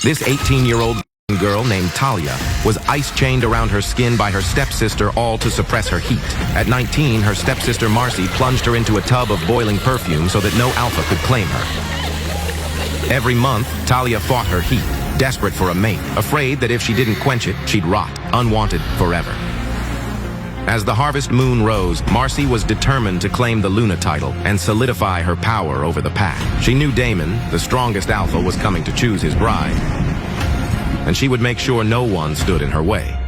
This 18-year-old girl named Talia was ice-chained around her skin by her stepsister, all to suppress her heat. At 19, her stepsister Marcy plunged her into a tub of boiling perfume so that no alpha could claim her. Every month, Talia fought her heat, desperate for a mate, afraid that if she didn't quench it, she'd rot, unwanted forever. As the harvest moon rose, Marcy was determined to claim the Luna title and solidify her power over the pack. She knew Damon, the strongest alpha, was coming to choose his bride, and she would make sure no one stood in her way.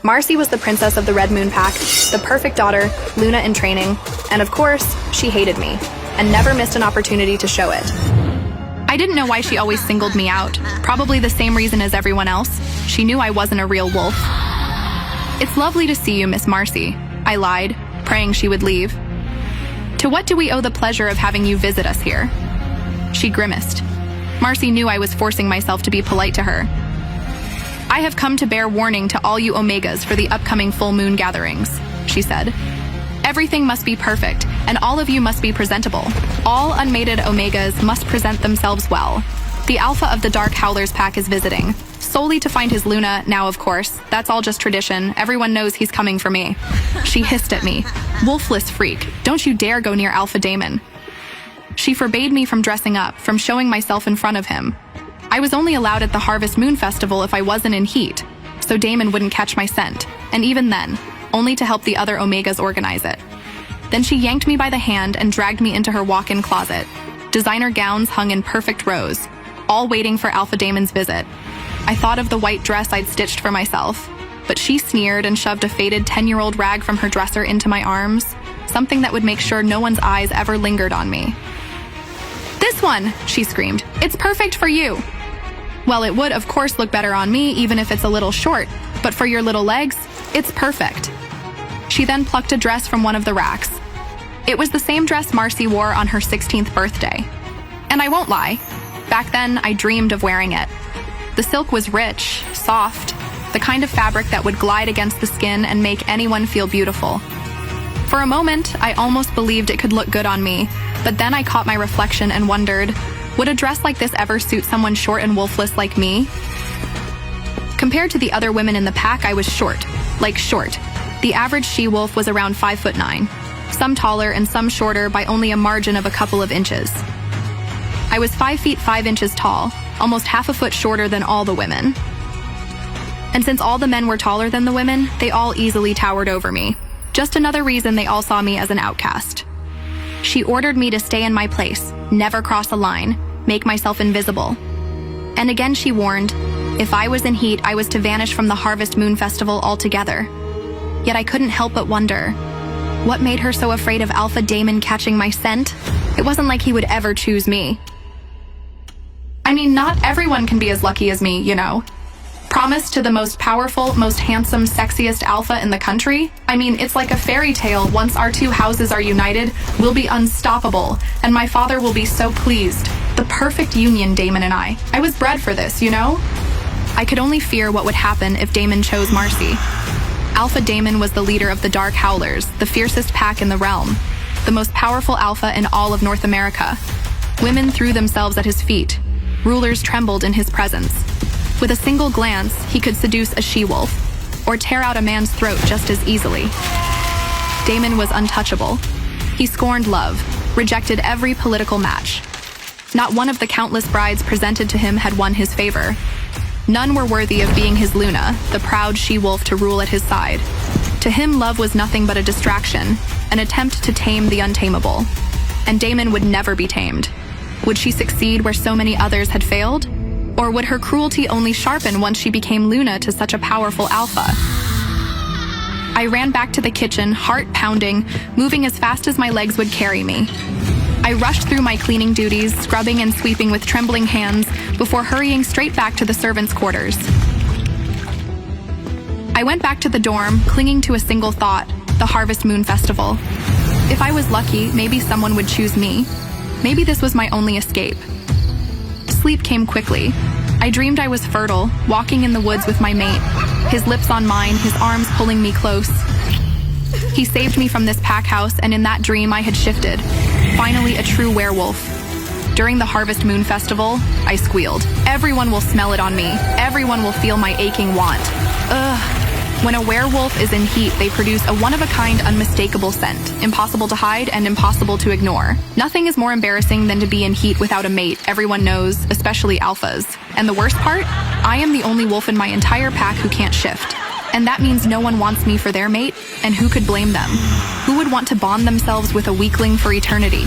Marcy was the princess of the Red Moon Pack, the perfect daughter, Luna in training, and of course, she hated me, and never missed an opportunity to show it. I didn't know why she always singled me out, probably the same reason as everyone else. She knew I wasn't a real wolf. "It's lovely to see you, Miss Marcy," I lied, praying she would leave. "To what do we owe the pleasure of having you visit us here?" She grimaced. Marcy knew I was forcing myself to be polite to her. "I have come to bear warning to all you Omegas for the upcoming full moon gatherings," she said. "Everything must be perfect, and all of you must be presentable. All unmated Omegas must present themselves well. The alpha of the Dark Howlers pack is visiting, solely to find his Luna. Now, of course, that's all just tradition. Everyone knows he's coming for me." She hissed at me. "Wolfless freak, don't you dare go near Alpha Damon." She forbade me from dressing up, from showing myself in front of him. I was only allowed at the Harvest Moon Festival if I wasn't in heat, so Damon wouldn't catch my scent, and even then, only to help the other Omegas organize it. Then she yanked me by the hand and dragged me into her walk-in closet. Designer gowns hung in perfect rows, all waiting for Alpha Damon's visit. I thought of the white dress I'd stitched for myself, but she sneered and shoved a faded 10-year-old rag from her dresser into my arms, something that would make sure no one's eyes ever lingered on me. "This one," she screamed. "It's perfect for you." "Well, it would, of course, look better on me, even if it's a little short, but for your little legs, it's perfect." She then plucked a dress from one of the racks. It was the same dress Marcy wore on her 16th birthday. And I won't lie, back then I dreamed of wearing it. The silk was rich, soft, the kind of fabric that would glide against the skin and make anyone feel beautiful. For a moment, I almost believed it could look good on me, but then I caught my reflection and wondered, would a dress like this ever suit someone short and wolfless like me? Compared to the other women in the pack, I was short. Like short. The average she-wolf was around 5'9", some taller and some shorter by only a margin of a couple of inches. I was 5 feet 5 inches tall, almost half a foot shorter than all the women. And since all the men were taller than the women, they all easily towered over me. Just another reason they all saw me as an outcast. She ordered me to stay in my place, never cross a line, make myself invisible. And again she warned, if I was in heat, I was to vanish from the Harvest Moon Festival altogether. Yet I couldn't help but wonder, what made her so afraid of Alpha Damon catching my scent? It wasn't like he would ever choose me. I mean, not everyone can be as lucky as me, you know. Promised to the most powerful, most handsome, sexiest alpha in the country? I mean, it's like a fairy tale. Once our two houses are united, we'll be unstoppable, and my father will be so pleased. The perfect union, Damon and I. I was bred for this, you know? I could only fear what would happen if Damon chose Marcy. Alpha Damon was the leader of the Dark Howlers, the fiercest pack in the realm, the most powerful alpha in all of North America. Women threw themselves at his feet. Rulers trembled in his presence. With a single glance, he could seduce a she-wolf, or tear out a man's throat just as easily. Damon was untouchable. He scorned love, rejected every political match. Not one of the countless brides presented to him had won his favor. None were worthy of being his Luna, the proud she-wolf to rule at his side. To him, love was nothing but a distraction, an attempt to tame the untamable. And Damon would never be tamed. Would she succeed where so many others had failed? Or would her cruelty only sharpen once she became Luna to such a powerful alpha? I ran back to the kitchen, heart pounding, moving as fast as my legs would carry me. I rushed through my cleaning duties, scrubbing and sweeping with trembling hands, before hurrying straight back to the servants' quarters. I went back to the dorm, clinging to a single thought, the Harvest Moon Festival. If I was lucky, maybe someone would choose me. Maybe this was my only escape. Sleep came quickly. I dreamed I was fertile, walking in the woods with my mate, his lips on mine, his arms pulling me close. He saved me from this pack house, and in that dream I had shifted, finally a true werewolf. During the Harvest Moon Festival, I squealed. Everyone will smell it on me. Everyone will feel my aching want. Ugh. When a werewolf is in heat, they produce a one-of-a-kind, unmistakable scent, impossible to hide and impossible to ignore. Nothing is more embarrassing than to be in heat without a mate, everyone knows, especially alphas. And the worst part? I am the only wolf in my entire pack who can't shift. And that means no one wants me for their mate, and who could blame them? Who would want to bond themselves with a weakling for eternity?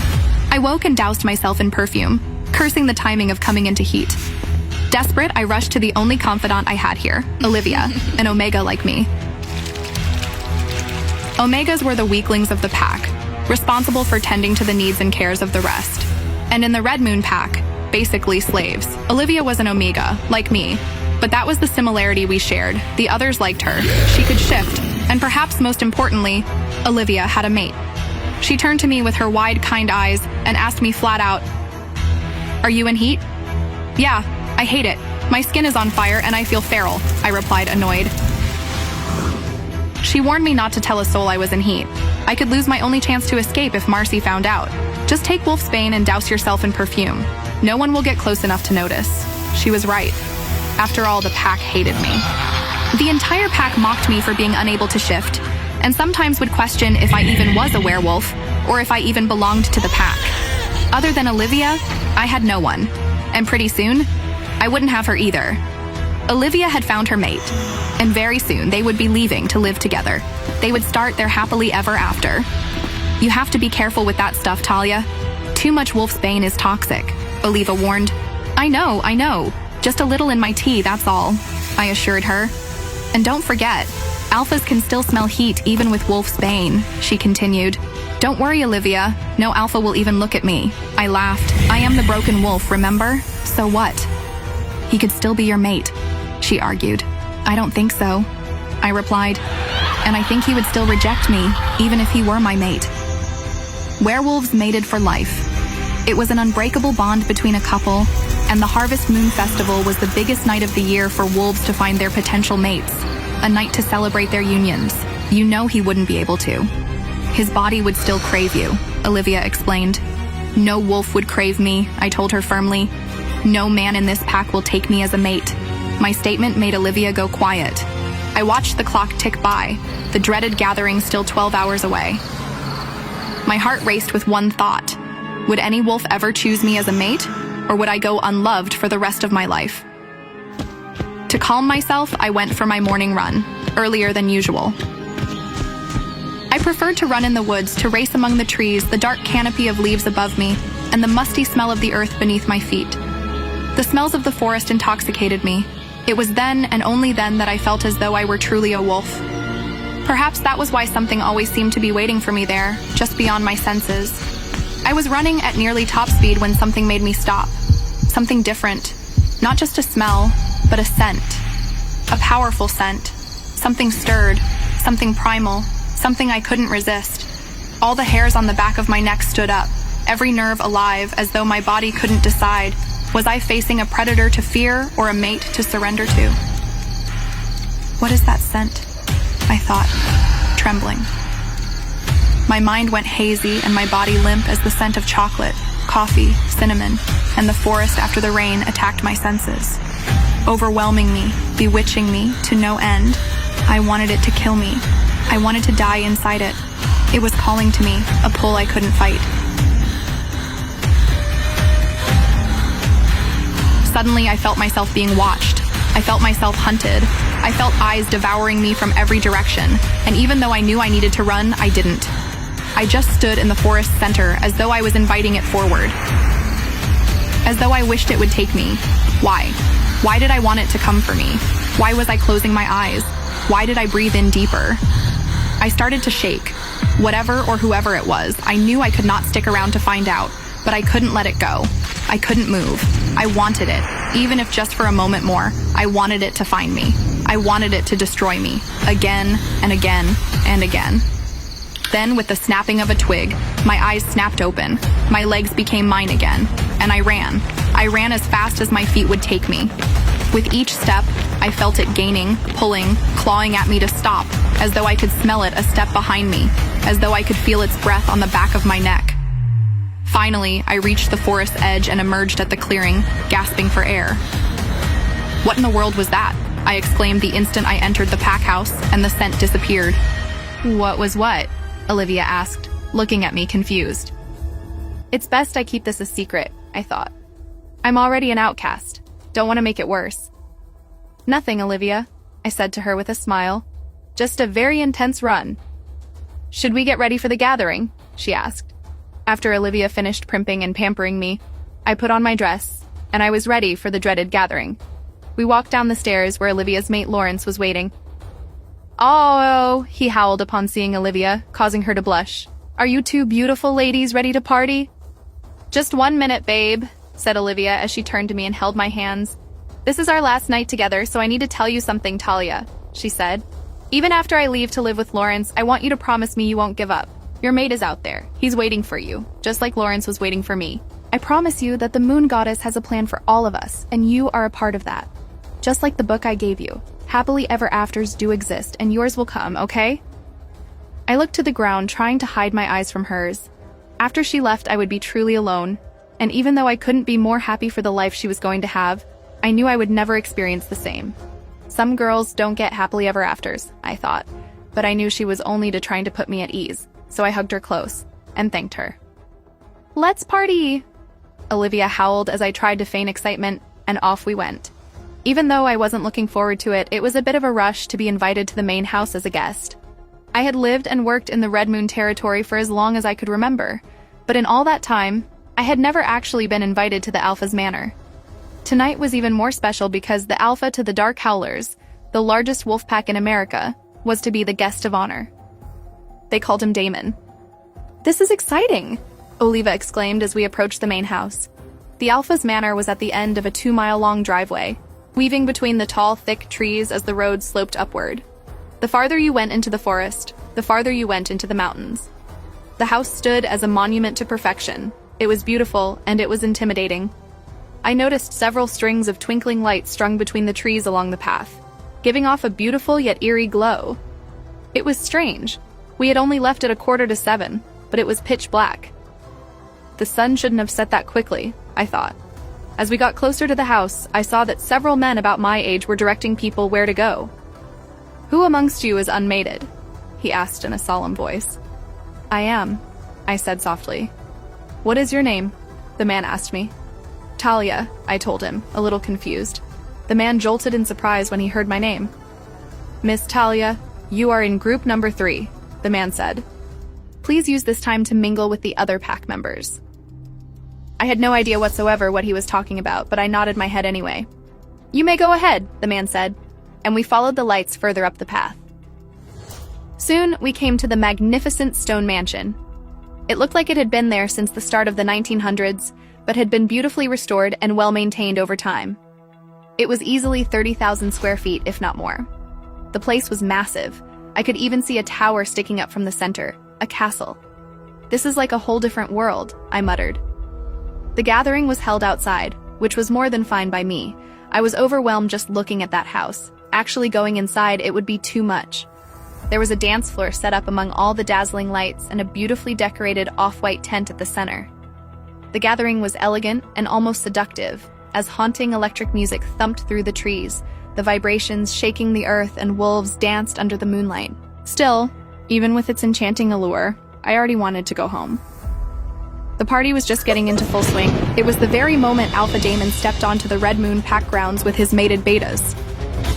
I woke and doused myself in perfume, cursing the timing of coming into heat. Desperate, I rushed to the only confidant I had here, Olivia, an Omega like me. Omegas were the weaklings of the pack, responsible for tending to the needs and cares of the rest. And in the Red Moon pack, basically slaves. Olivia was an Omega, like me, but that was the similarity we shared. The others liked her. She could shift, and perhaps most importantly, Olivia had a mate. She turned to me with her wide, kind eyes and asked me flat out, "Are you in heat?" "Yeah, I hate it. My skin is on fire and I feel feral," I replied, annoyed. She warned me not to tell a soul I was in heat. I could lose my only chance to escape if Marcy found out. Just take wolfsbane and douse yourself in perfume. No one will get close enough to notice. She was right. After all, the pack hated me. The entire pack mocked me for being unable to shift, and sometimes would question if I even was a werewolf, or if I even belonged to the pack. Other than Olivia, I had no one. And pretty soon, I wouldn't have her either. Olivia had found her mate, and very soon they would be leaving to live together. They would start their happily ever after. You have to be careful with that stuff, Talia. Too much wolfsbane is toxic, Oliva warned. I know. Just a little in my tea, that's all, I assured her. And don't forget, alphas can still smell heat even with wolfsbane, she continued. Don't worry, Olivia. No alpha will even look at me. I laughed. I am the broken wolf, remember? So what? He could still be your mate, she argued. I don't think so, I replied. And I think he would still reject me, even if he were my mate. Werewolves mated for life. It was an unbreakable bond between a couple, and the Harvest Moon Festival was the biggest night of the year for wolves to find their potential mates. A night to celebrate their unions. You know he wouldn't be able to. His body would still crave you, Olivia explained. No wolf would crave me, I told her firmly. No man in this pack will take me as a mate. My statement made Olivia go quiet. I watched the clock tick by, the dreaded gathering still 12 hours away. My heart raced with one thought. Would any wolf ever choose me as a mate, or would I go unloved for the rest of my life? To calm myself, I went for my morning run, earlier than usual. I preferred to run in the woods, to race among the trees, the dark canopy of leaves above me, and the musty smell of the earth beneath my feet. The smells of the forest intoxicated me. It was then and only then that I felt as though I were truly a wolf. Perhaps that was why something always seemed to be waiting for me there, just beyond my senses. I was running at nearly top speed when something made me stop. Something different. Not just a smell, but a scent. A powerful scent. Something stirred. Something primal. Something I couldn't resist. All the hairs on the back of my neck stood up, every nerve alive, as though my body couldn't decide. Was I facing a predator to fear or a mate to surrender to? What is that scent? I thought, trembling. My mind went hazy and my body limp as the scent of chocolate, coffee, cinnamon, and the forest after the rain attacked my senses. Overwhelming me, bewitching me, to no end. I wanted it to kill me. I wanted to die inside it. It was calling to me, a pull I couldn't fight. Suddenly, I felt myself being watched. I felt myself hunted. I felt eyes devouring me from every direction, and even though I knew I needed to run, I didn't. I just stood in the forest center as though I was inviting it forward. As though I wished it would take me. Why? Why did I want it to come for me? Why was I closing my eyes? Why did I breathe in deeper? I started to shake. Whatever or whoever it was, I knew I could not stick around to find out, but I couldn't let it go. I couldn't move. I wanted it, even if just for a moment more. I wanted it to find me. I wanted it to destroy me, again and again and again. Then, with the snapping of a twig, my eyes snapped open, my legs became mine again, and I ran. I ran as fast as my feet would take me. With each step, I felt it gaining, pulling, clawing at me to stop, as though I could smell it a step behind me, as though I could feel its breath on the back of my neck. Finally, I reached the forest's edge and emerged at the clearing, gasping for air. What in the world was that? I exclaimed the instant I entered the pack house, and the scent disappeared. What was what? Olivia asked, looking at me confused. It's best I keep this a secret, I thought. I'm already an outcast. Don't want to make it worse. Nothing, Olivia, I said to her with a smile. Just a very intense run. Should we get ready for the gathering? She asked. After Olivia finished primping and pampering me, I put on my dress, and I was ready for the dreaded gathering. We walked down the stairs where Olivia's mate Lawrence was waiting. Oh, he howled upon seeing Olivia, causing her to blush. Are you two beautiful ladies ready to party? Just 1 minute, babe, said Olivia as she turned to me and held my hands. This is our last night together, so I need to tell you something, Talia, she said. Even after I leave to live with Lawrence, I want you to promise me you won't give up. Your mate is out there. He's waiting for you, just like Lawrence was waiting for me. I promise you that the moon goddess has a plan for all of us, and you are a part of that. Just like the book I gave you. Happily ever afters do exist, and yours will come, okay? I looked to the ground, trying to hide my eyes from hers. After she left, I would be truly alone, and even though I couldn't be more happy for the life she was going to have, I knew I would never experience the same. Some girls don't get happily ever afters, I thought, but I knew she was only trying to put me at ease, so I hugged her close and thanked her. Let's party! Olivia howled as I tried to feign excitement, and off we went. Even though I wasn't looking forward to it, it was a bit of a rush to be invited to the main house as a guest. I had lived and worked in the Red Moon territory for as long as I could remember, but in all that time, I had never actually been invited to the Alpha's manor. Tonight was even more special because the Alpha to the Dark Howlers, the largest wolf pack in America, was to be the guest of honor. They called him Damon. This is exciting, Oliva exclaimed as we approached the main house. The Alpha's manor was at the end of a 2-mile-long driveway, weaving between the tall, thick trees as the road sloped upward. The farther you went into the forest, the farther you went into the mountains. The house stood as a monument to perfection. It was beautiful, and it was intimidating. I noticed several strings of twinkling lights strung between the trees along the path, giving off a beautiful yet eerie glow. It was strange. We had only left at 6:45, but it was pitch black. The sun shouldn't have set that quickly, I thought. As we got closer to the house, I saw that several men about my age were directing people where to go. Who amongst you is unmated? He asked in a solemn voice. I am, I said softly. What is your name? The man asked me. Talia, I told him, a little confused. The man jolted in surprise when he heard my name. Miss Talia, you are in group number 3, the man said. Please use this time to mingle with the other pack members. I had no idea whatsoever what he was talking about, but I nodded my head anyway. You may go ahead, the man said, and we followed the lights further up the path. Soon, we came to the magnificent stone mansion. It looked like it had been there since the start of the 1900s, but had been beautifully restored and well-maintained over time. It was easily 30,000 square feet, if not more. The place was massive. I could even see a tower sticking up from the center, a castle. This is like a whole different world, I muttered. The gathering was held outside, which was more than fine by me. I was overwhelmed just looking at that house. Actually going inside, it would be too much. There was a dance floor set up among all the dazzling lights and a beautifully decorated off-white tent at the center. The gathering was elegant and almost seductive, as haunting electric music thumped through the trees, the vibrations shaking the earth, and wolves danced under the moonlight. Still, even with its enchanting allure, I already wanted to go home. The party was just getting into full swing. It was the very moment Alpha Damon stepped onto the Red Moon pack grounds with his mated betas.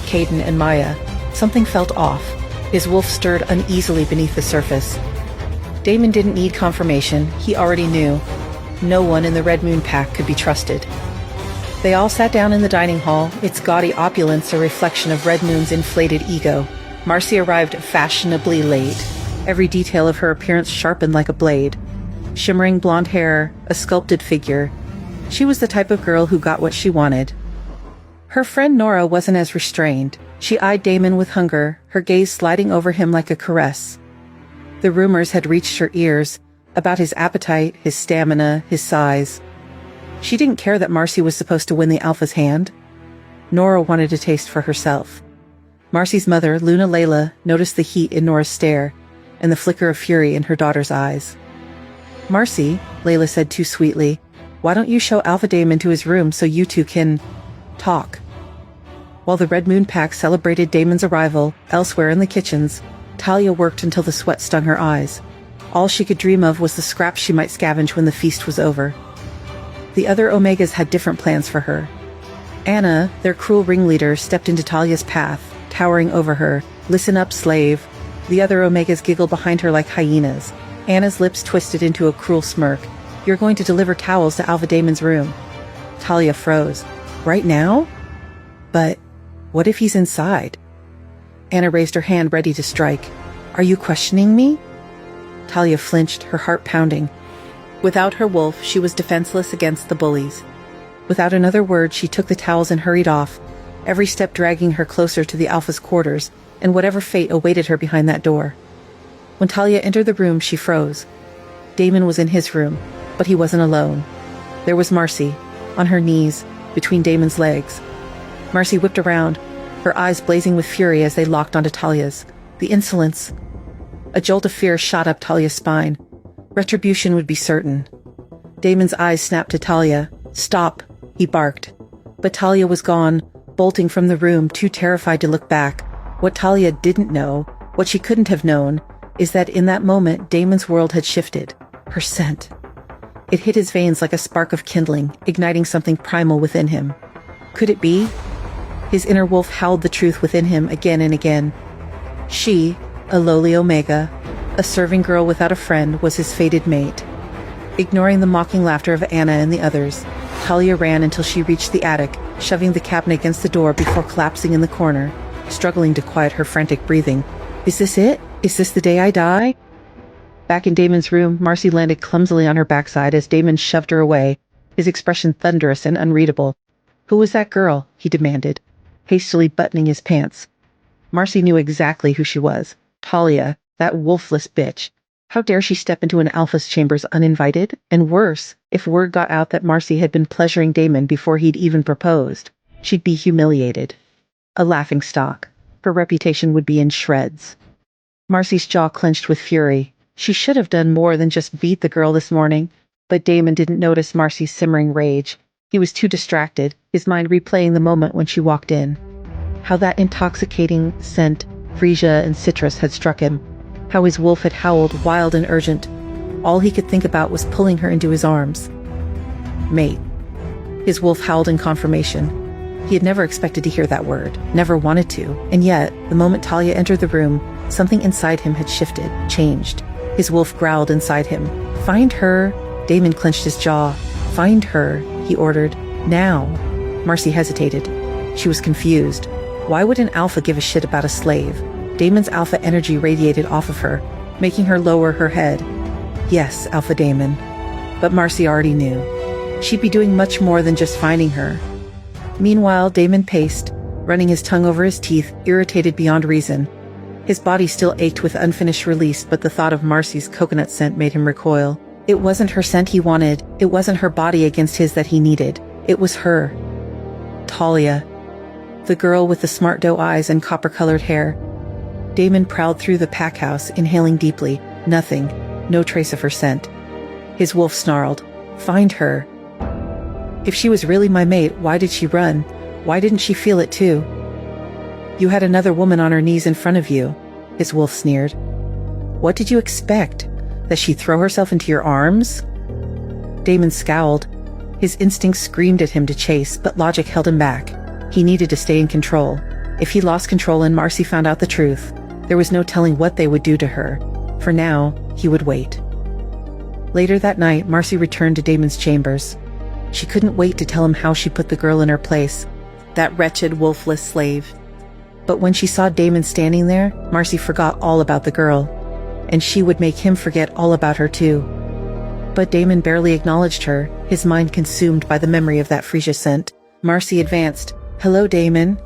Caden and Maya, something felt off. His wolf stirred uneasily beneath the surface. Damon didn't need confirmation. He already knew. No one in the Red Moon pack could be trusted. They all sat down in the dining hall, its gaudy opulence a reflection of Red Moon's inflated ego. Marcy arrived fashionably late, every detail of her appearance sharpened like a blade. Shimmering blonde hair, a sculpted figure. She was the type of girl who got what she wanted. Her friend Nora wasn't as restrained. She eyed Damon with hunger, her gaze sliding over him like a caress. The rumors had reached her ears about his appetite, his stamina, his size. She didn't care that Marcy was supposed to win the Alpha's hand. Nora wanted a taste for herself. Marcy's mother, Luna Layla, noticed the heat in Nora's stare and the flicker of fury in her daughter's eyes. Marcy, Layla said too sweetly. Why don't you show Alpha Damon to his room so you two can talk? While the Red Moon Pack celebrated Damon's arrival elsewhere in the kitchens, Talia worked until the sweat stung her eyes. All she could dream of was the scraps she might scavenge when the feast was over. The other Omegas had different plans for her. Anna, their cruel ringleader, stepped into Talia's path, towering over her. Listen up, slave. The other Omegas giggled behind her like hyenas. Anna's lips twisted into a cruel smirk. You're going to deliver towels to Alpha Damon's room. Talia froze. Right now? But what if he's inside? Anna raised her hand, ready to strike. Are you questioning me? Talia flinched, her heart pounding. Without her wolf, she was defenseless against the bullies. Without another word, she took the towels and hurried off, every step dragging her closer to the Alpha's quarters, and whatever fate awaited her behind that door. When Talia entered the room, she froze. Damon was in his room, but he wasn't alone. There was Marcy, on her knees, between Damon's legs. Marcy whipped around, her eyes blazing with fury as they locked onto Talia's. The insolence. A jolt of fear shot up Talia's spine. Retribution would be certain. Damon's eyes snapped to Talia. Stop, he barked. But Talia was gone, bolting from the room, too terrified to look back. What Talia didn't know, what she couldn't have known, is that in that moment Damon's world had shifted. Her scent. It hit his veins like a spark of kindling, igniting something primal within him. Could it be? His inner wolf howled the truth within him again and again. She, a lowly Omega, a serving girl without a friend, was his fated mate. Ignoring the mocking laughter of Anna and the others, Talia ran until she reached the attic, shoving the cabinet against the door before collapsing in the corner, struggling to quiet her frantic breathing. Is this it? Is this the day I die? Back in Damon's room, Marcy landed clumsily on her backside as Damon shoved her away, his expression thunderous and unreadable. Who was that girl? He demanded, hastily buttoning his pants. Marcy knew exactly who she was. Talia, that wolfless bitch. How dare she step into an Alpha's chambers uninvited? And worse, if word got out that Marcy had been pleasuring Damon before he'd even proposed, she'd be humiliated. A laughingstock. Her reputation would be in shreds. Marcy's jaw clenched with fury. She should have done more than just beat the girl this morning, but Damon didn't notice Marcy's simmering rage. He was too distracted, his mind replaying the moment when she walked in. How that intoxicating scent, freesia and citrus, had struck him. How his wolf had howled, wild and urgent. All he could think about was pulling her into his arms. Mate. His wolf howled in confirmation. He had never expected to hear that word, never wanted to, and yet, the moment Talia entered the room, something inside him had shifted, changed. His wolf growled inside him. Find her. Damon clenched his jaw. Find her, he ordered. Now. Marcy hesitated. She was confused. Why would an Alpha give a shit about a slave? Damon's Alpha energy radiated off of her, making her lower her head. Yes, Alpha Damon. But Marcy already knew. She'd be doing much more than just finding her. Meanwhile, Damon paced, running his tongue over his teeth, irritated beyond reason. His body still ached with unfinished release, but the thought of Marcy's coconut scent made him recoil. It wasn't her scent he wanted. It wasn't her body against his that he needed. It was her. Talia. The girl with the smart doe eyes and copper-colored hair. Damon prowled through the pack house, inhaling deeply. Nothing. No trace of her scent. His wolf snarled. Find her. If she was really my mate, why did she run? Why didn't she feel it too? You had another woman on her knees in front of you, his wolf sneered. What did you expect? That she'd throw herself into your arms? Damon scowled. His instincts screamed at him to chase, but logic held him back. He needed to stay in control. If he lost control and Marcy found out the truth, there was no telling what they would do to her. For now, he would wait. Later that night, Marcy returned to Damon's chambers. She couldn't wait to tell him how she put the girl in her place, that wretched, wolfless slave. But when she saw Damon standing there, Marcy forgot all about the girl, and she would make him forget all about her too. But Damon barely acknowledged her, his mind consumed by the memory of that freesia scent. Marcy advanced. Hello, Damon.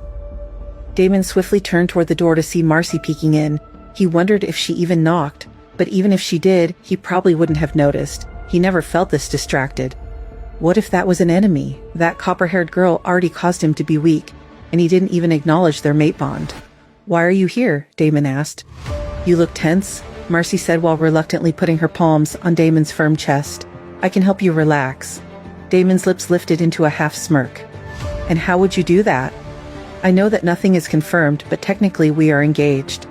Damon swiftly turned toward the door to see Marcy peeking in. He wondered if she even knocked, but even if she did, he probably wouldn't have noticed. He never felt this distracted. What if that was an enemy? That copper-haired girl already caused him to be weak, and he didn't even acknowledge their mate bond. Why are you here? Damon asked. You look tense, Marcy said while reluctantly putting her palms on Damon's firm chest. I can help you relax. Damon's lips lifted into a half smirk. And how would you do that? I know that nothing is confirmed, but technically we are engaged.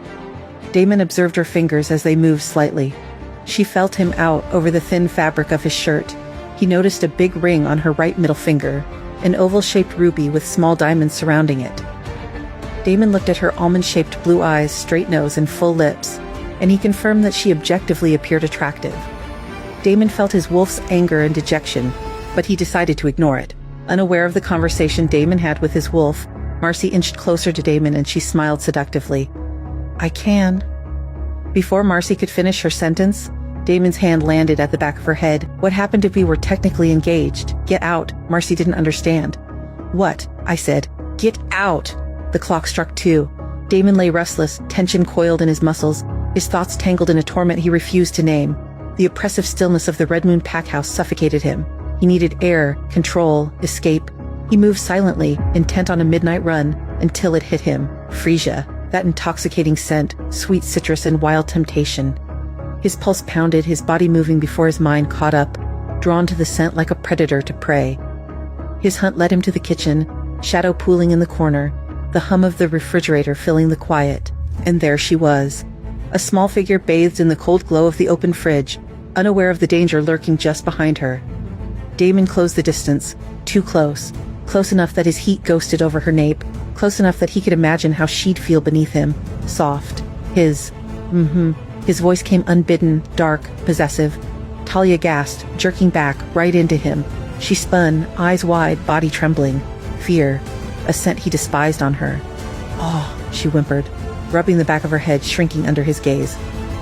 Damon observed her fingers as they moved slightly. She felt him out over the thin fabric of his shirt. He noticed a big ring on her right middle finger, an oval-shaped ruby with small diamonds surrounding it. Damon looked at her almond-shaped blue eyes, straight nose, and full lips, and he confirmed that she objectively appeared attractive. Damon felt his wolf's anger and dejection, but he decided to ignore it. Unaware of the conversation Damon had with his wolf, Marcy inched closer to Damon and she smiled seductively. I can. Before Marcy could finish her sentence, Damon's hand landed at the back of her head. What happened if we were technically engaged? Get out. Marcy didn't understand. What? I said. Get out. The clock struck 2. Damon lay restless, tension coiled in his muscles, his thoughts tangled in a torment he refused to name. The oppressive stillness of the Red Moon pack house suffocated him. He needed air, control, escape. He moved silently, intent on a midnight run, until it hit him. Freesia. That intoxicating scent, sweet citrus and wild temptation. His pulse pounded, his body moving before his mind caught up, drawn to the scent like a predator to prey. His hunt led him to the kitchen, shadow pooling in the corner, the hum of the refrigerator filling the quiet. And there she was. A small figure bathed in the cold glow of the open fridge, unaware of the danger lurking just behind her. Damon closed the distance, too close. Close enough that his heat ghosted over her nape, close enough that he could imagine how she'd feel beneath him. Soft. His voice came unbidden, dark, possessive. Talia gasped, jerking back, right into him. She spun, eyes wide, body trembling. Fear. A scent he despised on her. Oh, she whimpered, rubbing the back of her head, shrinking under his gaze.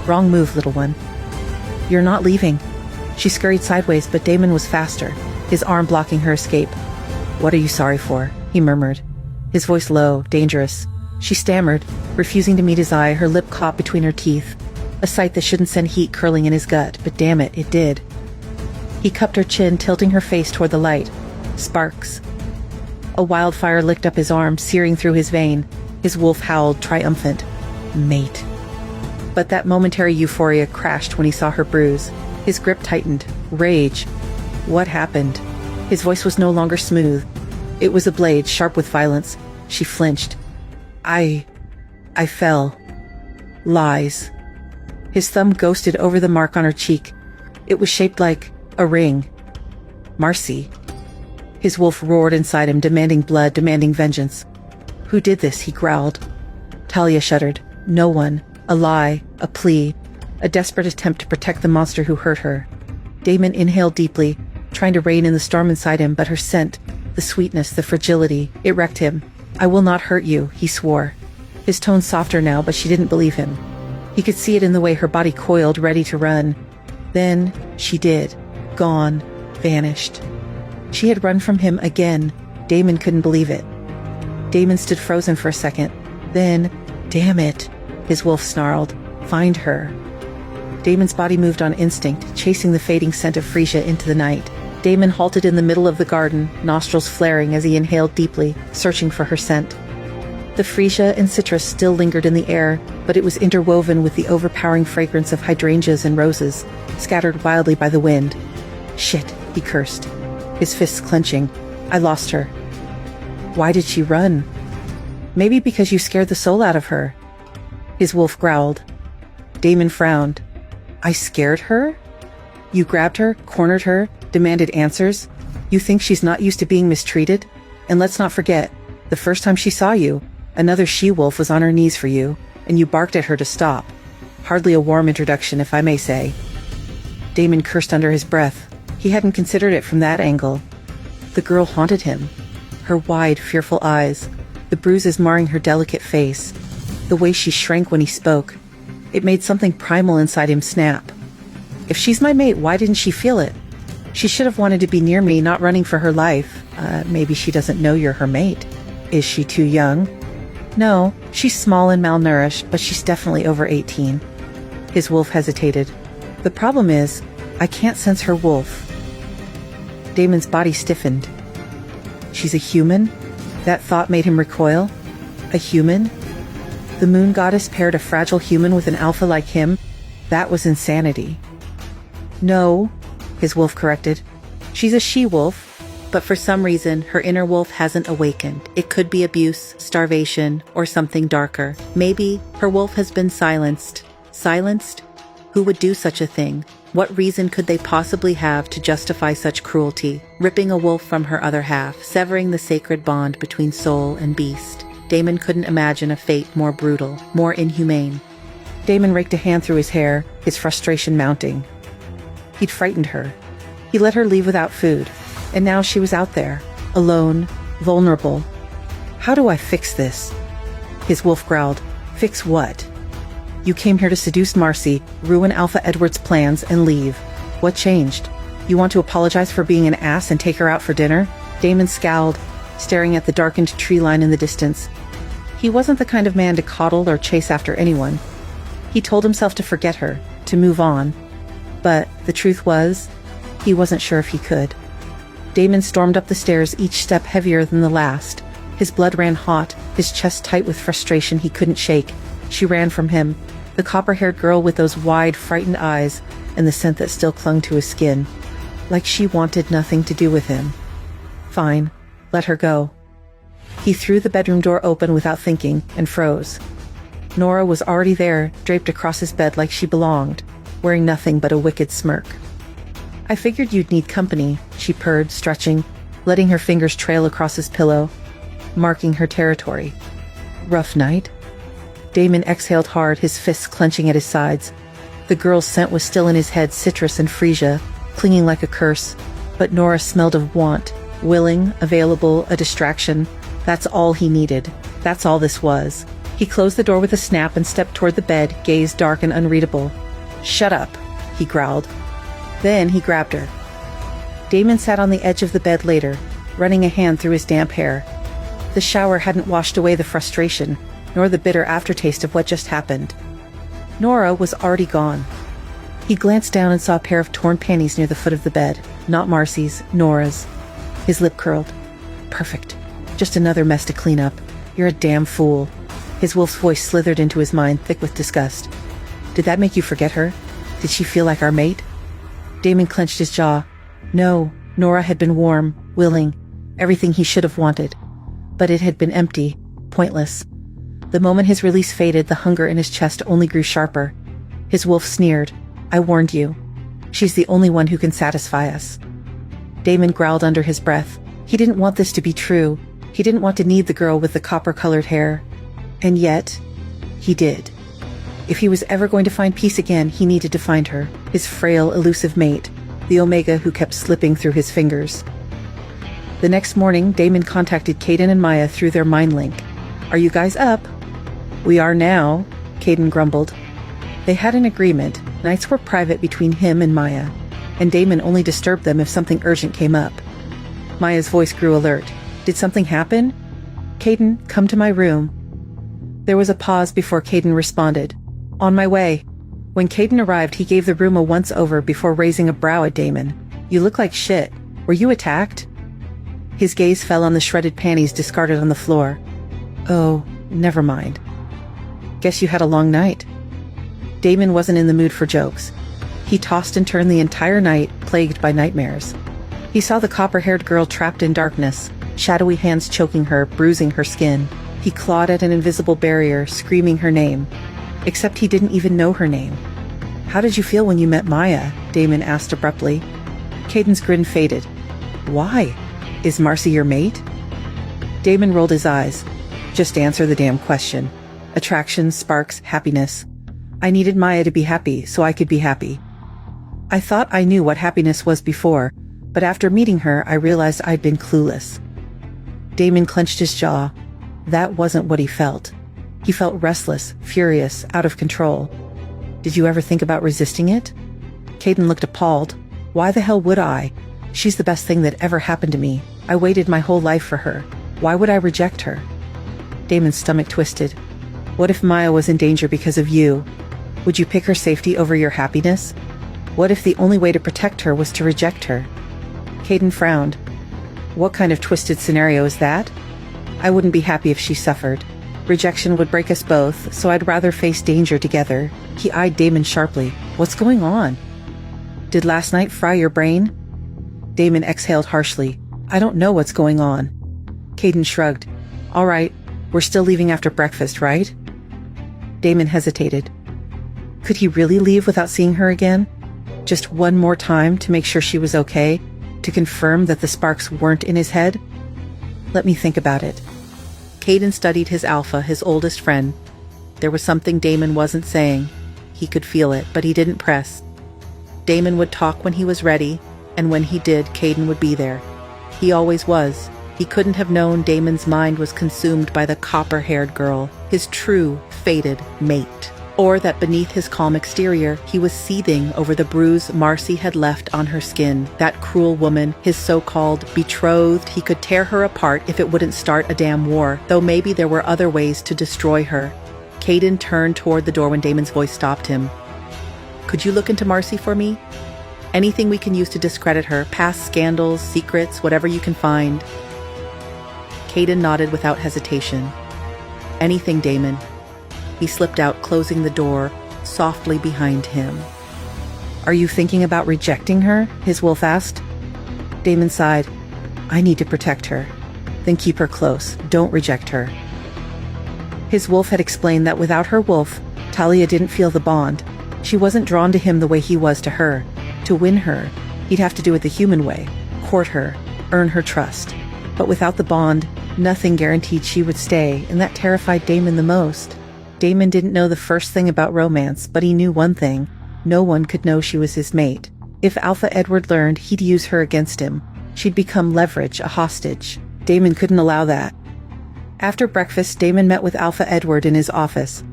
Wrong move, little one. You're not leaving. She scurried sideways, but Damon was faster, his arm blocking her escape. What are you sorry for? He murmured, his voice low, dangerous. She stammered, refusing to meet his eye, her lip caught between her teeth. A sight that shouldn't send heat curling in his gut, but damn it, it did. He cupped her chin, tilting her face toward the light. Sparks. A wildfire licked up his arm, searing through his vein. His wolf howled, triumphant. Mate. But that momentary euphoria crashed when he saw her bruise. His grip tightened. Rage. What happened? His voice was no longer smooth. It was a blade, sharp with violence. She flinched. I fell. Lies. His thumb ghosted over the mark on her cheek. It was shaped like a ring. Marcy. His wolf roared inside him, demanding blood, demanding vengeance. Who did this? He growled. Talia shuddered. No one. A lie. A plea. A desperate attempt to protect the monster who hurt her. Damon inhaled deeply, trying to rein in the storm inside him, but her scent, the sweetness, the fragility, it wrecked him. I will not hurt you, he swore. His tone softer now, but she didn't believe him. He could see it in the way her body coiled, ready to run. Then she did. Gone. Vanished. She had run from him again. Damon couldn't believe it. Damon stood frozen for a second. Then, damn it, his wolf snarled. Find her. Damon's body moved on instinct, chasing the fading scent of freesia into the night. Damon halted in the middle of the garden, nostrils flaring as he inhaled deeply, searching for her scent. The freesia and citrus still lingered in the air, but it was interwoven with the overpowering fragrance of hydrangeas and roses, scattered wildly by the wind. Shit, he cursed, his fists clenching. I lost her. Why did she run? Maybe because you scared the soul out of her. His wolf growled. Damon frowned. I scared her? You grabbed her, cornered her, demanded answers? You think she's not used to being mistreated? And let's not forget, the first time she saw you, another she-wolf was on her knees for you, and you barked at her to stop. Hardly a warm introduction, if I may say. Damon cursed under his breath. He hadn't considered it from that angle. The girl haunted him. Her wide, fearful eyes, the bruises marring her delicate face, the way she shrank when he spoke. It made something primal inside him snap. If she's my mate, why didn't she feel it? She should have wanted to be near me, not running for her life. Maybe she doesn't know you're her mate. Is she too young? No, she's small and malnourished, but she's definitely over 18. His wolf hesitated. The problem is, I can't sense her wolf. Damon's body stiffened. She's a human? That thought made him recoil. A human? The moon goddess paired a fragile human with an alpha like him? That was insanity. No, his wolf corrected. She's a she-wolf, but for some reason, her inner wolf hasn't awakened. It could be abuse, starvation, or something darker. Maybe her wolf has been silenced. Silenced? Who would do such a thing? What reason could they possibly have to justify such cruelty? Ripping a wolf from her other half, severing the sacred bond between soul and beast. Damon couldn't imagine a fate more brutal, more inhumane. Damon raked a hand through his hair, his frustration mounting. He'd frightened her. He let her leave without food. And now she was out there, alone, vulnerable. How do I fix this? His wolf growled. Fix what? You came here to seduce Marcy, ruin Alpha Edward's plans, and leave. What changed? You want to apologize for being an ass and take her out for dinner? Damon scowled, staring at the darkened tree line in the distance. He wasn't the kind of man to coddle or chase after anyone. He told himself to forget her, to move on. But the truth was, he wasn't sure if he could. Damon stormed up the stairs, each step heavier than the last. His blood ran hot, his chest tight with frustration he couldn't shake. She ran from him, the copper-haired girl with those wide, frightened eyes and the scent that still clung to his skin. Like she wanted nothing to do with him. Fine, let her go. He threw the bedroom door open without thinking and froze. Nora was already there, draped across his bed like she belonged, wearing nothing but a wicked smirk. I figured you'd need company, she purred, stretching, letting her fingers trail across his pillow, marking her territory. Rough night? Damon exhaled hard, his fists clenching at his sides. The girl's scent was still in his head, citrus and freesia, clinging like a curse, but Nora smelled of want, willing, available, a distraction. That's all he needed. That's all this was. He closed the door with a snap and stepped toward the bed, gaze dark and unreadable. Shut up, he growled. Then he grabbed her. Damon sat on the edge of the bed later, running a hand through his damp hair. The shower hadn't washed away the frustration, nor the bitter aftertaste of what just happened. Nora was already gone. He glanced down and saw a pair of torn panties near the foot of the bed. Not Marcy's, Nora's. His lip curled. Perfect. Just another mess to clean up. You're a damn fool. His wolf's voice slithered into his mind, thick with disgust. Did that make you forget her? Did she feel like our mate? Damon clenched his jaw. No, Nora had been warm, willing, everything he should have wanted. But it had been empty, pointless. The moment his release faded, the hunger in his chest only grew sharper. His wolf sneered. I warned you. She's the only one who can satisfy us. Damon growled under his breath. He didn't want this to be true. He didn't want to need the girl with the copper-colored hair. And yet, he did. If he was ever going to find peace again, he needed to find her, his frail, elusive mate, the Omega who kept slipping through his fingers. The next morning, Damon contacted Caden and Maya through their mind link. Are you guys up? We are now, Caden grumbled. They had an agreement. Nights were private between him and Maya, and Damon only disturbed them if something urgent came up. Maya's voice grew alert. Did something happen? Caden, come to my room. There was a pause before Caden responded. On my way. When Caden arrived, he gave the room a once-over before raising a brow at Damon. You look like shit. Were you attacked? His gaze fell on the shredded panties discarded on the floor. Oh, never mind. Guess you had a long night. Damon wasn't in the mood for jokes. He tossed and turned the entire night, plagued by nightmares. He saw the copper-haired girl trapped in darkness, shadowy hands choking her, bruising her skin. He clawed at an invisible barrier, screaming her name. Except he didn't even know her name. How did you feel when you met Maya? Damon asked abruptly. Caden's grin faded. Why? Is Marcy your mate? Damon rolled his eyes. Just answer the damn question. Attraction, sparks, happiness. I needed Maya to be happy, so I could be happy. I thought I knew what happiness was before, but after meeting her, I realized I'd been clueless. Damon clenched his jaw. That wasn't what he felt. He felt restless, furious, out of control. Did you ever think about resisting it? Caden looked appalled. Why the hell would I? She's the best thing that ever happened to me. I waited my whole life for her. Why would I reject her? Damon's stomach twisted. What if Maya was in danger because of you? Would you pick her safety over your happiness? What if the only way to protect her was to reject her? Caden frowned. What kind of twisted scenario is that? I wouldn't be happy if she suffered. Rejection would break us both, so I'd rather face danger together. He eyed Damon sharply. What's going on? Did last night fry your brain? Damon exhaled harshly. I don't know what's going on. Caden shrugged. All right, we're still leaving after breakfast, right? Damon hesitated. Could he really leave without seeing her again? Just one more time to make sure she was okay? To confirm that the sparks weren't in his head? Let me think about it. Caden studied his alpha, his oldest friend. There was something Damon wasn't saying. He could feel it, but he didn't press. Damon would talk when he was ready, and when he did, Caden would be there. He always was. He couldn't have known Damon's mind was consumed by the copper-haired girl, his true, fated mate. Or that beneath his calm exterior, he was seething over the bruise Marcy had left on her skin. That cruel woman, his so-called betrothed, he could tear her apart if it wouldn't start a damn war, though maybe there were other ways to destroy her. Caden turned toward the door when Damon's voice stopped him. Could you look into Marcy for me? Anything we can use to discredit her, past scandals, secrets, whatever you can find. Caden nodded without hesitation. Anything, Damon. He slipped out, closing the door softly behind him. Are you thinking about rejecting her? His wolf asked. Damon sighed. I need to protect her. Then keep her close. Don't reject her. His wolf had explained that without her wolf, Talia didn't feel the bond. She wasn't drawn to him the way he was to her. To win her, he'd have to do it the human way. Court her, earn her trust. But without the bond, nothing guaranteed she would stay, and that terrified Damon the most. Damon didn't know the first thing about romance, but he knew one thing. No one could know she was his mate. If Alpha Edward learned, he'd use her against him. She'd become leverage, a hostage. Damon couldn't allow that. After breakfast, Damon met with Alpha Edward in his office.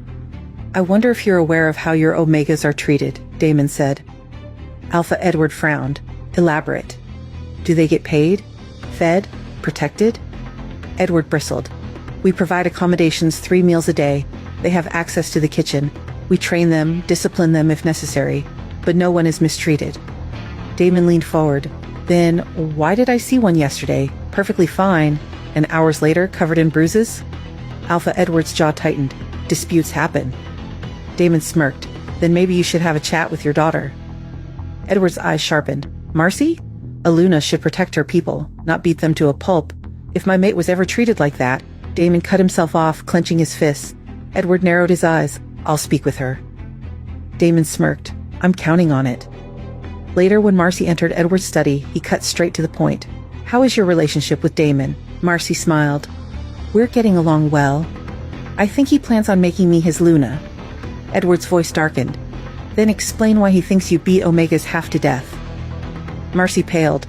I wonder if you're aware of how your Omegas are treated, Damon said. Alpha Edward frowned. Elaborate. Do they get paid? Fed? Protected? Edward bristled. We provide accommodations 3 meals a day. They have access to the kitchen. We train them, discipline them if necessary, but no one is mistreated. Damon leaned forward. Then, why did I see one yesterday? Perfectly fine, and hours later covered in bruises? Alpha Edward's jaw tightened. Disputes happen. Damon smirked. Then maybe you should have a chat with your daughter. Edward's eyes sharpened. Marcy? Aluna should protect her people, not beat them to a pulp. If my mate was ever treated like that, Damon cut himself off, clenching his fists. Edward narrowed his eyes. I'll speak with her. Damon smirked. I'm counting on it. Later, when Marcy entered Edward's study, he cut straight to the point. How is your relationship with Damon? Marcy smiled. We're getting along well. I think he plans on making me his Luna. Edward's voice darkened. Then explain why he thinks you beat Omegas half to death. Marcy paled.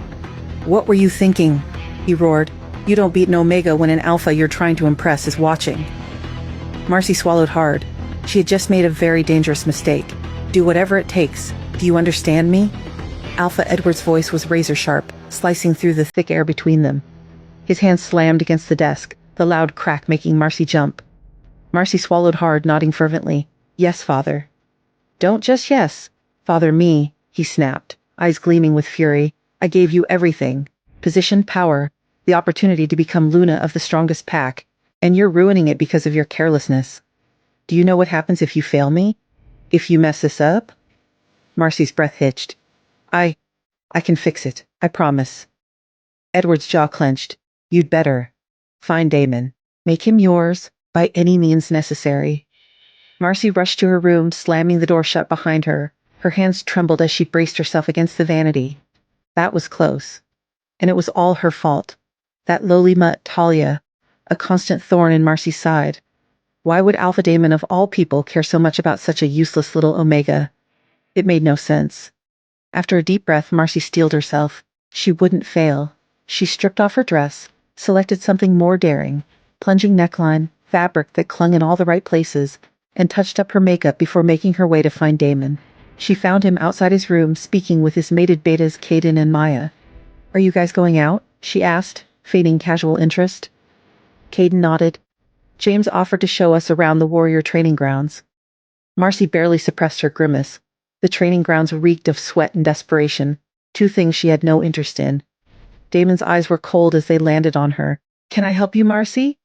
What were you thinking? He roared. You don't beat an Omega when an Alpha you're trying to impress is watching. Marcy swallowed hard. She had just made a very dangerous mistake. Do whatever it takes. Do you understand me? Alpha Edward's voice was razor sharp, slicing through the thick air between them. His hand slammed against the desk, the loud crack making Marcy jump. Marcy swallowed hard, nodding fervently. Yes, father. Don't just yes. Father me, he snapped, eyes gleaming with fury. I gave you everything. Position, power, the opportunity to become Luna of the strongest pack, and you're ruining it because of your carelessness. Do you know what happens if you fail me? If you mess this up? Marcy's breath hitched. I can fix it. I promise. Edward's jaw clenched. You'd better. Find Damon. Make him yours, by any means necessary. Marcy rushed to her room, slamming the door shut behind her. Her hands trembled as she braced herself against the vanity. That was close. And it was all her fault. That lowly mutt, Talia, a constant thorn in Marcy's side. Why would Alpha Damon of all people care so much about such a useless little Omega? It made no sense. After a deep breath, Marcy steeled herself. She wouldn't fail. She stripped off her dress, selected something more daring, plunging neckline, fabric that clung in all the right places, and touched up her makeup before making her way to find Damon. She found him outside his room, speaking with his mated betas Caden and Maya. Are you guys going out? She asked, feigning casual interest. Caden nodded. James offered to show us around the warrior training grounds. Marcy barely suppressed her grimace. The training grounds reeked of sweat and desperation, 2 things she had no interest in. Damon's eyes were cold as they landed on her. Can I help you, Marcy?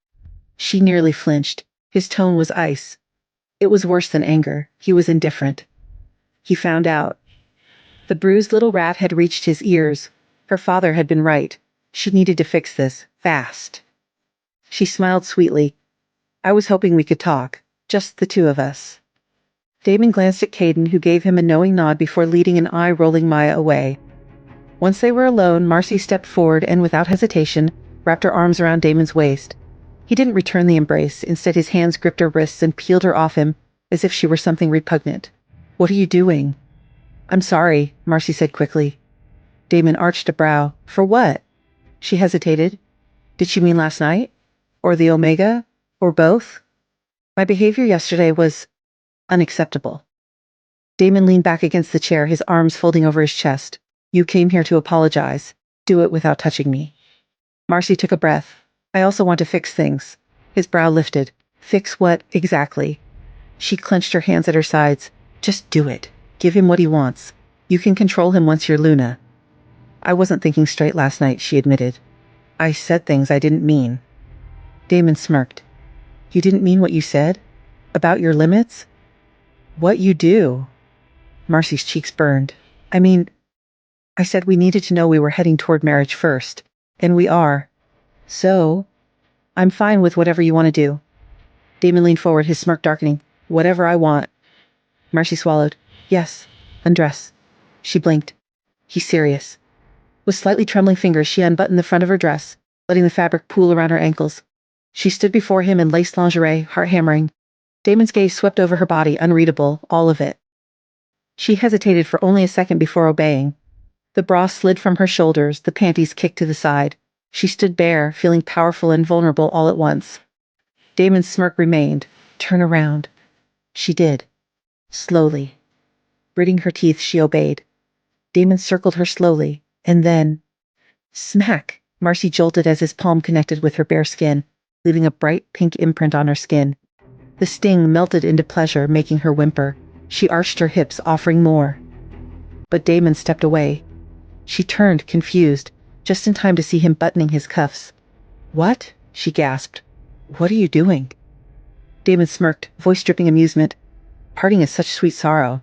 She nearly flinched. His tone was ice. It was worse than anger. He was indifferent. He found out. The bruised little rat had reached his ears. Her father had been right. She needed to fix this, fast. She smiled sweetly. I was hoping we could talk. Just the two of us. Damon glanced at Caden, who gave him a knowing nod before leading an eye-rolling Maya away. Once they were alone, Marcy stepped forward and, without hesitation, wrapped her arms around Damon's waist. He didn't return the embrace. Instead, his hands gripped her wrists and peeled her off him, as if she were something repugnant. "What are you doing?" "I'm sorry," Marcy said quickly. Damon arched a brow. "For what?" She hesitated. Did she mean last night? Or the Omega? Or both? "My behavior yesterday was unacceptable." Damon leaned back against the chair, his arms folding over his chest. "You came here to apologize. Do it without touching me." Marcy took a breath. "I also want to fix things." His brow lifted. "Fix what, exactly?" She clenched her hands at her sides. "Just do it. Give him what he wants. You can control him once you're Luna." "I wasn't thinking straight last night," she admitted. "I said things I didn't mean." Damon smirked. "You didn't mean what you said? About your limits?" "What you do?" Marcy's cheeks burned. I said we needed to know we were heading toward marriage first. And we are. So, I'm fine with whatever you want to do." Damon leaned forward, his smirk darkening. "Whatever I want." Marcy swallowed. "Yes. Undress." She blinked. "He's serious." With slightly trembling fingers, she unbuttoned the front of her dress, letting the fabric pool around her ankles. She stood before him in lace lingerie, heart hammering. Damon's gaze swept over her body, unreadable, all of it. She hesitated for only a second before obeying. The bra slid from her shoulders, the panties kicked to the side. She stood bare, feeling powerful and vulnerable all at once. Damon's smirk remained. "Turn around." She did. Slowly. Gritting her teeth, she obeyed. Damon circled her slowly, and then... Smack! Marcy jolted as his palm connected with her bare skin, leaving a bright pink imprint on her skin. The sting melted into pleasure, making her whimper. She arched her hips, offering more. But Damon stepped away. She turned, confused, just in time to see him buttoning his cuffs. "What?" she gasped. "What are you doing?" Damon smirked, voice dripping amusement. "Parting is such sweet sorrow."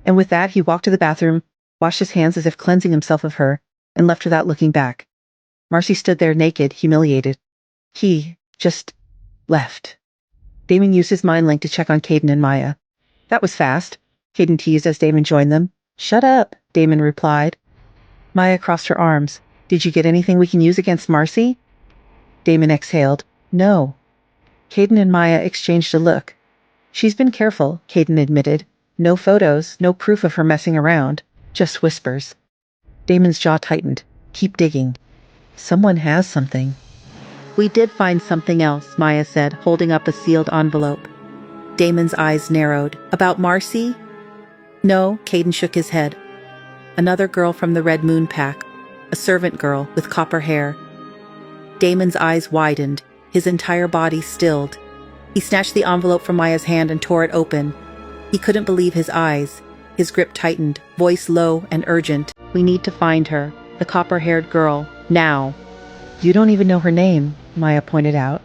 And with that, he walked to the bathroom, washed his hands as if cleansing himself of her, and left without looking back. Marcy stood there naked, humiliated. He just left. Damon used his mind link to check on Caden and Maya. "That was fast," Caden teased as Damon joined them. "Shut up," Damon replied. Maya crossed her arms. "Did you get anything we can use against Marcy?" Damon exhaled. "No." Caden and Maya exchanged a look. "She's been careful," Caden admitted. "No photos, no proof of her messing around. Just whispers." Damon's jaw tightened. "Keep digging. Someone has something." "We did find something else," Maya said, holding up a sealed envelope. Damon's eyes narrowed. "About Marcy?" "No," Caden shook his head. "Another girl from the Red Moon Pack. A servant girl with copper hair." Damon's eyes widened, his entire body stilled. He snatched the envelope from Maya's hand and tore it open. He couldn't believe his eyes. His grip tightened, voice low and urgent. "We need to find her, the copper-haired girl, now." "You don't even know her name," Maya pointed out.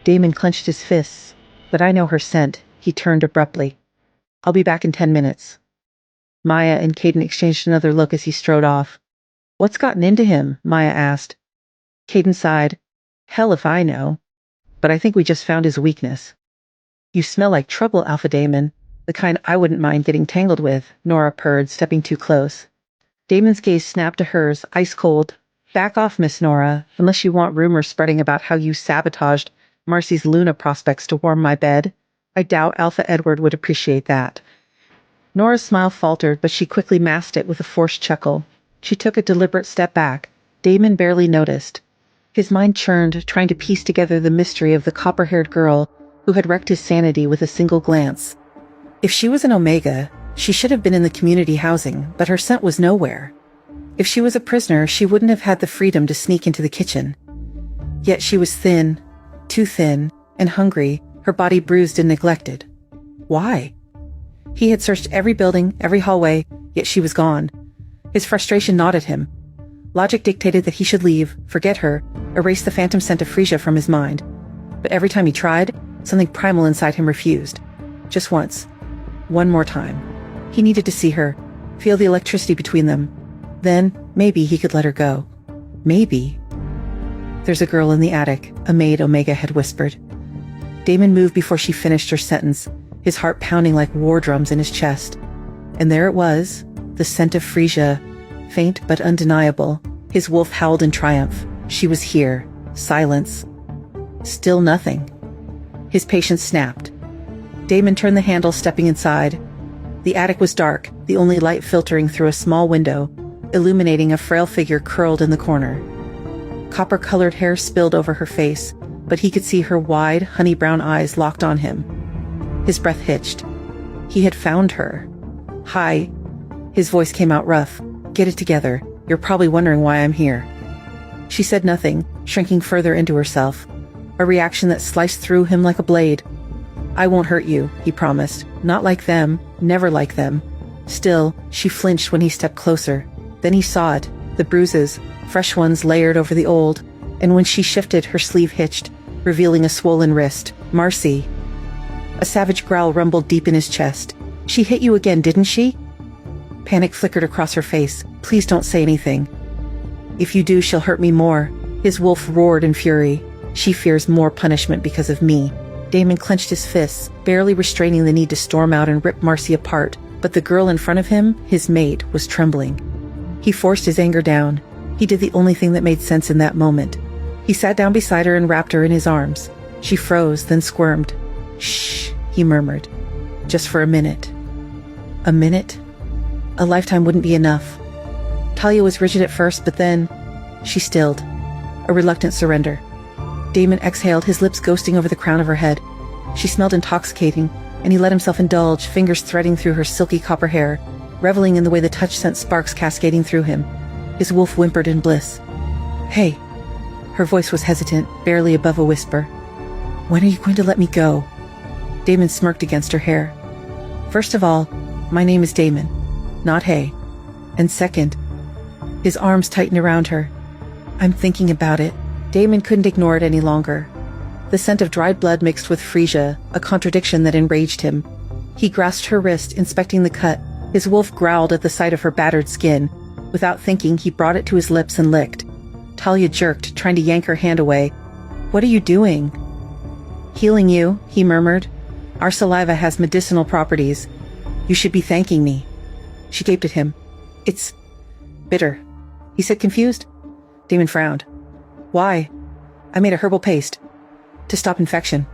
Damon clenched his fists. "But I know her scent." He turned abruptly. "I'll be back in 10 minutes." Maya and Caden exchanged another look as he strode off. "What's gotten into him?" Maya asked. Caden sighed. "Hell if I know. But I think we just found his weakness." "You smell like trouble, Alpha Damon. The kind I wouldn't mind getting tangled with," Nora purred, stepping too close. Damon's gaze snapped to hers, ice cold. "Back off, Miss Nora, unless you want rumors spreading about how you sabotaged Marcy's Luna prospects to warm my bed. I doubt Alpha Edward would appreciate that." Nora's smile faltered, but she quickly masked it with a forced chuckle. She took a deliberate step back. Damon barely noticed. His mind churned, trying to piece together the mystery of the copper-haired girl who had wrecked his sanity with a single glance. If she was an Omega, she should have been in the community housing, but her scent was nowhere. If she was a prisoner, she wouldn't have had the freedom to sneak into the kitchen. Yet she was thin, too thin, and hungry, her body bruised and neglected. Why? He had searched every building, every hallway, yet she was gone. His frustration gnawed at him. Logic dictated that he should leave, forget her, erase the phantom scent of Frisia from his mind. But every time he tried, something primal inside him refused. Just once. One more time. He needed to see her. feel the electricity between them. Then, maybe he could let her go. Maybe. "There's a girl in the attic," a maid Omega had whispered. Damon moved before she finished her sentence, his heart pounding like war drums in his chest. And there it was, the scent of freesia, faint but undeniable. His wolf howled in triumph. She was here. Silence. Still nothing. His patience snapped. Damon turned the handle, stepping inside. The attic was dark, the only light filtering through a small window, illuminating a frail figure curled in the corner. Copper-colored hair spilled over her face, but he could see her wide, honey-brown eyes locked on him. His breath hitched. He had found her. "Hi." His voice came out rough. "Get it together. You're probably wondering why I'm here." She said nothing, shrinking further into herself, a reaction that sliced through him like a blade. "I won't hurt you," he promised. "Not like them, never like them." Still, she flinched when he stepped closer. Then he saw it, the bruises, fresh ones layered over the old, and when she shifted, her sleeve hitched, revealing a swollen wrist. "Marcy." A savage growl rumbled deep in his chest. "She hit you again, didn't she?" Panic flickered across her face. "Please don't say anything." "If you do, she'll hurt me more." His wolf roared in fury. "She fears more punishment because of me." Damon clenched his fists, barely restraining the need to storm out and rip Marcy apart, but the girl in front of him, his mate, was trembling. He forced his anger down. He did the only thing that made sense in that moment. He sat down beside her and wrapped her in his arms. She froze, then squirmed. "Shh," he murmured. "Just for a minute." A minute? A lifetime wouldn't be enough. Talia was rigid at first, but then she stilled. A reluctant surrender. Damon exhaled, his lips ghosting over the crown of her head. She smelled intoxicating, and he let himself indulge, fingers threading through her silky copper hair, reveling in the way the touch sent sparks cascading through him. His wolf whimpered in bliss. "Hey." Her voice was hesitant, barely above a whisper. "When are you going to let me go?" Damon smirked against her hair. "First of all, my name is Damon, not Hay. And second," his arms tightened around her, "I'm thinking about it." Damon couldn't ignore it any longer. The scent of dried blood mixed with freesia, a contradiction that enraged him. He grasped her wrist, inspecting the cut. His wolf growled at the sight of her battered skin. Without thinking, he brought it to his lips and licked. Talia jerked, trying to yank her hand away. "What are you doing?" "Healing you," he murmured. "Our saliva has medicinal properties. You should be thanking me." She gaped at him. "It's bitter," he said, confused. Damon frowned. "Why?" "I made a herbal paste. To stop infection."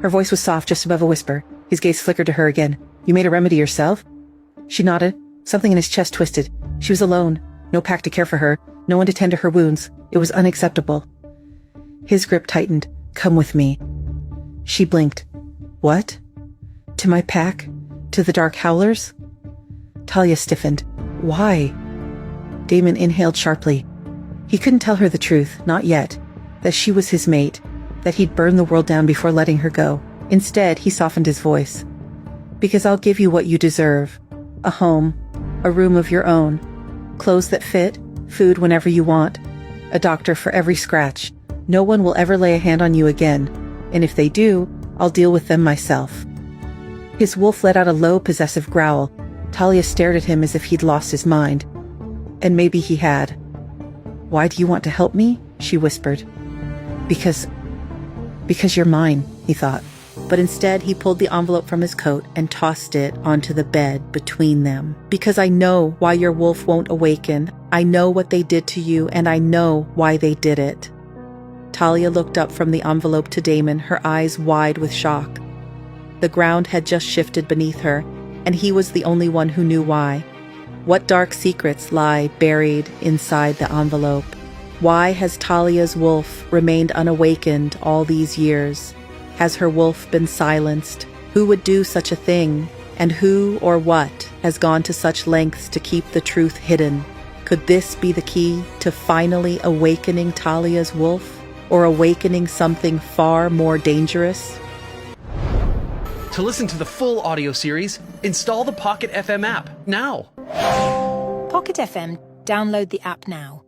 Her voice was soft, just above a whisper. His gaze flickered to her again. "You made a remedy yourself?" She nodded. Something in his chest twisted. She was alone. No pack to care for her. No one to tend to her wounds. It was unacceptable. His grip tightened. "Come with me." She blinked. "What? To my pack? To the Dark Howlers?" Talia stiffened. "Why?" Damon inhaled sharply. He couldn't tell her the truth, not yet, that she was his mate, that he'd burned the world down before letting her go. Instead, he softened his voice. "Because I'll give you what you deserve. A home, a room of your own, clothes that fit, food whenever you want, a doctor for every scratch. No one will ever lay a hand on you again, and if they do, I'll deal with them myself." His wolf let out a low, possessive growl. Talia stared at him as if he'd lost his mind. And maybe he had. "Why do you want to help me?" she whispered. Because you're mine," he thought. But instead, he pulled the envelope from his coat and tossed it onto the bed between them. "Because I know why your wolf won't awaken. I know what they did to you, and I know why they did it." Talia looked up from the envelope to Damon, her eyes wide with shock. The ground had just shifted beneath her, and he was the only one who knew why. What dark secrets lie buried inside the envelope? Why has Talia's wolf remained unawakened all these years? Has her wolf been silenced? Who would do such a thing? And who or what has gone to such lengths to keep the truth hidden? Could this be the key to finally awakening Talia's wolf? Or awakening something far more dangerous? To listen to the full audio series, install the Pocket FM app now. Pocket FM. Download the app now.